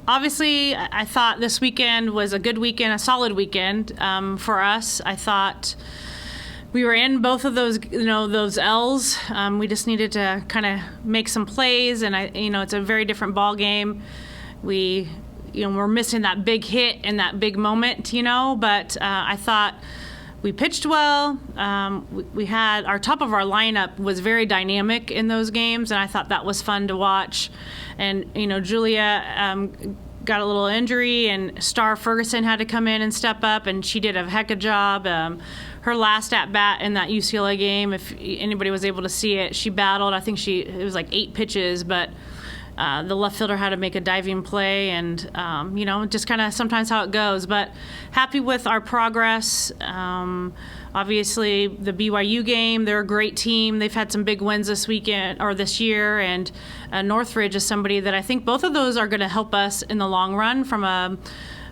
Obviously, I thought this weekend was a good weekend, a solid weekend for us. I thought we were in both of those, those L's. We just needed to kind of make some plays, and it's a very different ball game. We're missing that big hit and that big moment, but I thought we pitched well. We had our top of our lineup was very dynamic in those games, and I thought that was fun to watch. And Julia got a little injury, and Star Ferguson had to come in and step up, and she did a heck of a job. Her last at bat in that UCLA game, if anybody was able to see it, she battled. I think it was like 8 pitches, but the left fielder had to make a diving play, and just kind of sometimes how it goes. But happy with our progress. Obviously, the BYU game, they're a great team. They've had some big wins this weekend or this year, and Northridge is somebody that I think both of those are going to help us in the long run from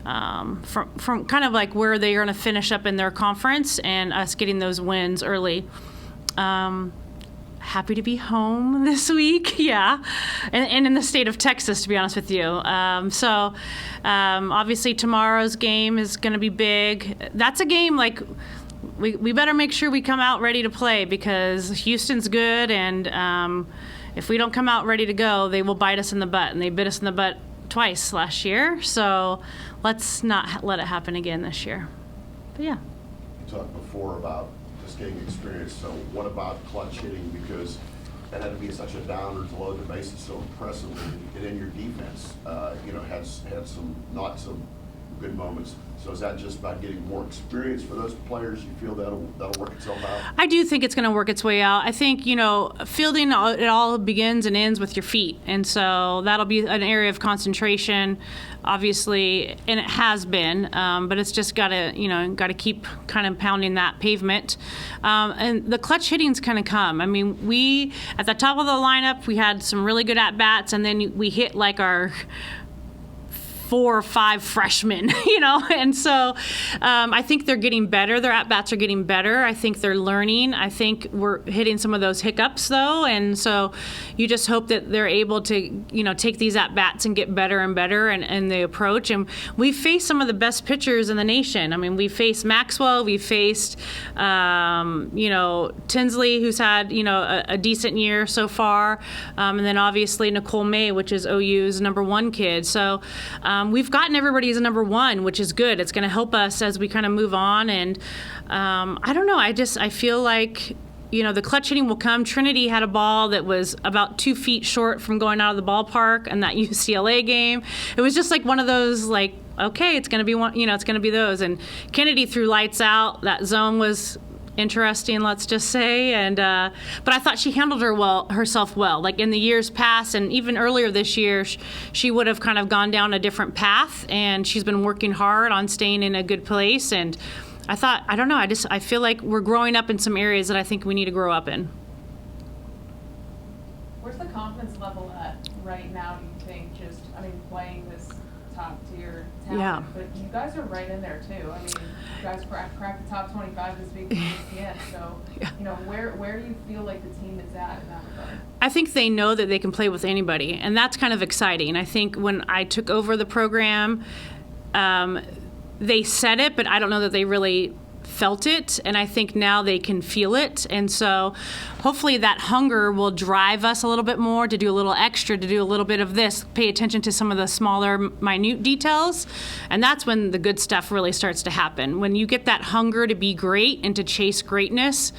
kind of like where they're going to finish up in their conference and us getting those wins early. Happy to be home this week, yeah, and in the state of Texas, to be honest with you. Obviously tomorrow's game is going to be big. That's a game like we better make sure we come out ready to play, because Houston's good, and if we don't come out ready to go, they will bite us in the butt, and they bit us in the butt twice last year. So let's not let it happen again this year. But yeah. You talked before about just getting experience. So what about clutch hitting? Because that had to be such a downer to load the bases so impressively. And in your defense, had some not so good moments. So is that just about getting more experience for those players? You feel that'll work itself out? I do think it's going to work its way out. I think, fielding, it all begins and ends with your feet. And so that'll be an area of concentration, obviously, and it has been. But it's just got to keep kind of pounding that pavement. And the clutch hitting's going to come. I mean, we, at the top of the lineup, we had some really good at-bats, and then we hit like our 4 or 5 freshmen, and so I think they're getting better. Their at-bats are getting better. I think they're learning. I think we're hitting some of those hiccups, though, and so you just hope that they're able to, take these at-bats and get better and better in the approach. And we've faced some of the best pitchers in the nation. I mean, we faced Maxwell. We faced, Tinsley, who's had, a decent year so far, and then obviously Nicole May, which is OU's #1 kid. So we've gotten everybody as a #1, which is good. It's going to help us as we kind of move on. And I don't know. I feel like, the clutch hitting will come. Trinity had a ball that was about 2 feet short from going out of the ballpark in that UCLA game. It was just like one of those, like, okay, it's going to be one, it's going to be those. And Kennedy threw lights out. That zone was interesting, let's just say, and but I thought she handled herself well. Like in the years past, and even earlier this year, she would have kind of gone down a different path, and she's been working hard on staying in a good place. And I thought, I don't know, I feel like we're growing up in some areas that I think we need to grow up in. Where's the confidence level at right now, do you think, playing this top tier talent? Yeah. But you guys are right in there too. I mean, you guys cracked the top 25 this week in ESPN. So, yeah. Where do you feel like the team is at in that regard? I think they know that they can play with anybody, and that's kind of exciting. I think when I took over the program, they said it, but I don't know that they really felt it, and I think now they can feel it. And so hopefully that hunger will drive us a little bit more to do a little extra, to do a little bit of this, pay attention to some of the smaller, minute details. And that's when the good stuff really starts to happen. When you get that hunger to be great and to chase greatness,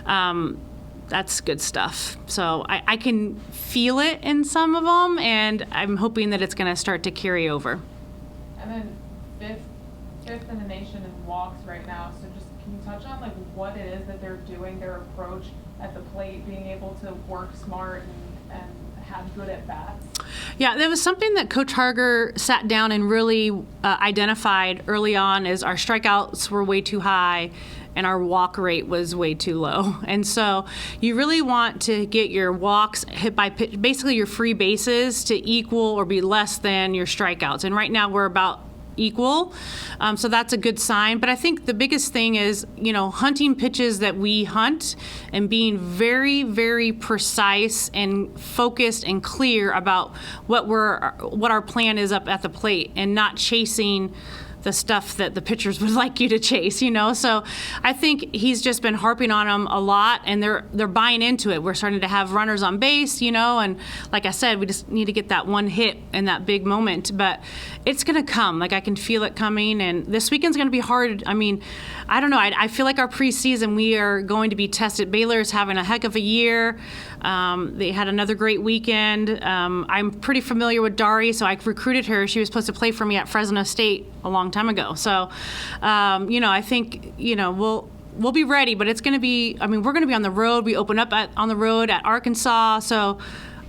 that's good stuff. So I can feel it in some of them, and I'm hoping that it's going to start to carry over. And then fifth in the nation in walks right now. So just can you touch on what it is that they're doing, their approach at the plate, being able to work smart and have good at bats? Yeah, there was something that Coach Harger sat down and really identified early on, is our strikeouts were way too high and our walk rate was way too low. And so you really want to get your walks hit by pitch, basically your free bases, to equal or be less than your strikeouts. And right now we're about equal. So that's a good sign. But I think the biggest thing is, hunting pitches that we hunt and being very, very precise and focused and clear about what our plan is up at the plate, and not chasing the stuff that the pitchers would like you to chase, So I think he's just been harping on them a lot, and they're buying into it. We're starting to have runners on base, and like I said, we just need to get that one hit in that big moment. But it's going to come. Like, I can feel it coming, and this weekend's going to be hard. I mean, I don't know. I feel like our preseason, we are going to be tested. Baylor is having a heck of a year. They had another great weekend. I'm pretty familiar with Dari, so I recruited her. She was supposed to play for me at Fresno State a long time ago. So, I think, we'll be ready, but it's going to be, we're going to be on the road. We open up on the road at Arkansas. So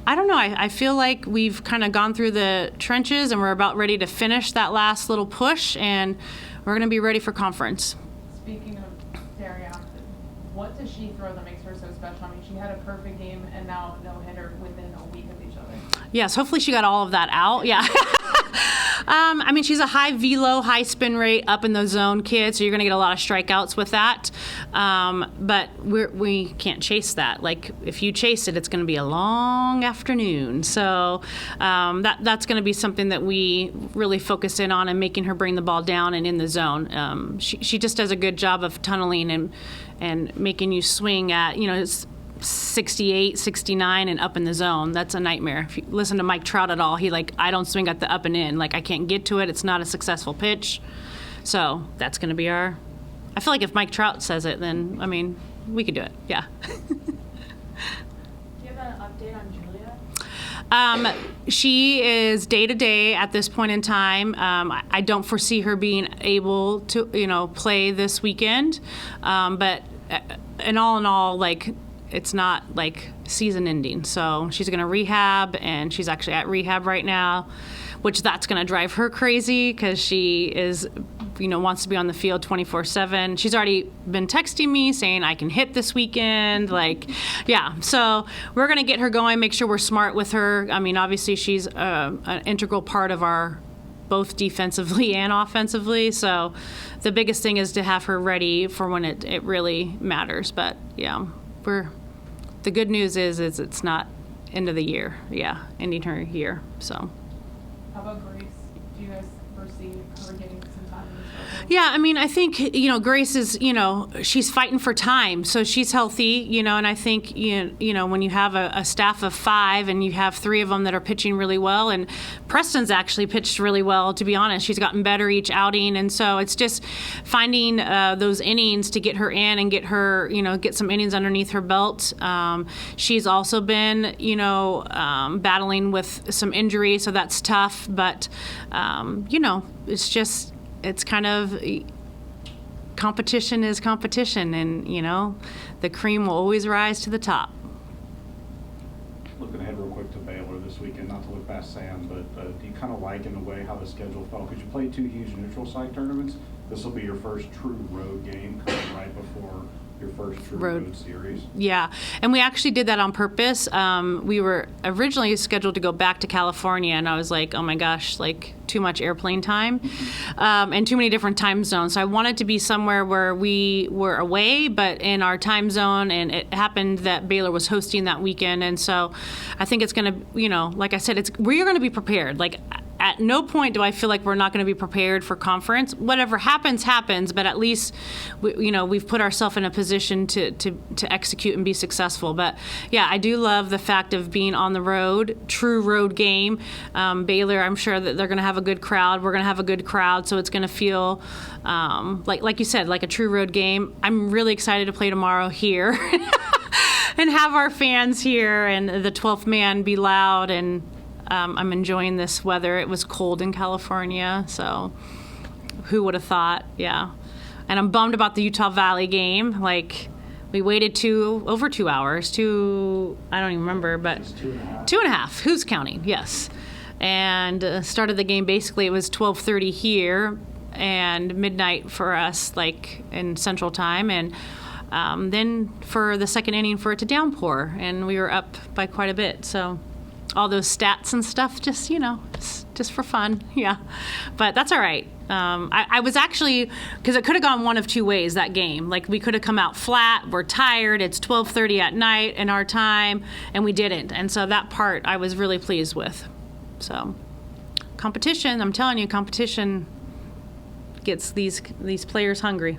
I don't know. I feel like we've kind of gone through the trenches, and we're about ready to finish that last little push, and we're going to be ready for conference. Speaking of Daria, what does she throw that makes her so special? I mean, she had a perfect game and now no hitter within a week of each other. Yes, hopefully she got all of that out. Yeah. She's a high velo, high spin rate, up in the zone kid, so you're going to get a lot of strikeouts with that. But we can't chase that. Like, if you chase it, it's going to be a long afternoon. So that's going to be something that we really focus in on, and making her bring the ball down and in the zone. She just does a good job of tunneling and making you swing at, it's 68, 69, and up in the zone. That's a nightmare. If you listen to Mike Trout at all, I don't swing at the up and in. Like, I can't get to it. It's not a successful pitch. So that's going to be I feel like if Mike Trout says it, then, we could do it. Yeah. Do you have an update on Julia? She is day to day at this point in time. I don't foresee her being able to, play this weekend. But in all, it's not season ending. So she's going to rehab, and she's actually at rehab right now, which that's going to drive her crazy, because she is, wants to be on the field 24/7. She's already been texting me saying, I can hit this weekend. Yeah. So we're going to get her going, make sure we're smart with her. Obviously she's an integral part of our both defensively and offensively. So the biggest thing is to have her ready for when it really matters. But yeah, the good news is it's not end of the year. Yeah, ending her year. So. How about Grace? Do you guys foresee her getting some time in the circle? Yeah, I think, Grace is, she's fighting for time, so she's healthy, and I think, when you have a staff of 5 and you have 3 of them that are pitching really well, and Preston's actually pitched really well, to be honest. She's gotten better each outing, and so it's just finding those innings to get her in and get her, get some innings underneath her belt. She's also been, battling with some injury, so that's tough, but, it's kind of, competition is competition, and, the cream will always rise to the top. Looking ahead real quick to Baylor this weekend, not to look past Sam, but do you kind of like, in a way, how the schedule fell? Because you played 2 huge neutral site tournaments. This will be your first true road game coming right before your first true road series. Yeah, and we actually did that on purpose. We were originally scheduled to go back to California, and I was like, oh my gosh, too much airplane time and too many different time zones. So I wanted to be somewhere where we were away, but in our time zone, and it happened that Baylor was hosting that weekend. And so I think it's going to, like I said, we're going to be prepared. At no point do I feel like we're not going to be prepared for conference. Whatever happens, happens, but at least we've put ourselves in a position to execute and be successful. But yeah, I do love the fact of being on the road, true road game. Baylor, I'm sure that they're going to have a good crowd. We're going to have a good crowd, so it's going to feel like you said, like a true road game. I'm really excited to play tomorrow here and have our fans here and the 12th man be loud, and I'm enjoying this weather. It was cold in California, so who would have thought? Yeah. And I'm bummed about the Utah Valley game. We waited over 2 hours. I don't even remember, but 2.5. Who's counting? Yes. And started the game, basically it was 12:30 here and midnight for us, in Central Time. And then for the second inning for it to downpour, and we were up by quite a bit. So all those stats and stuff, just, just for fun. Yeah. But that's all right. I was actually, because it could have gone one of two ways, that game. Like, we could have come out flat, we're tired, it's 12:30 at night in our time, and we didn't. And so that part I was really pleased with. So, competition, I'm telling you, competition gets these players hungry.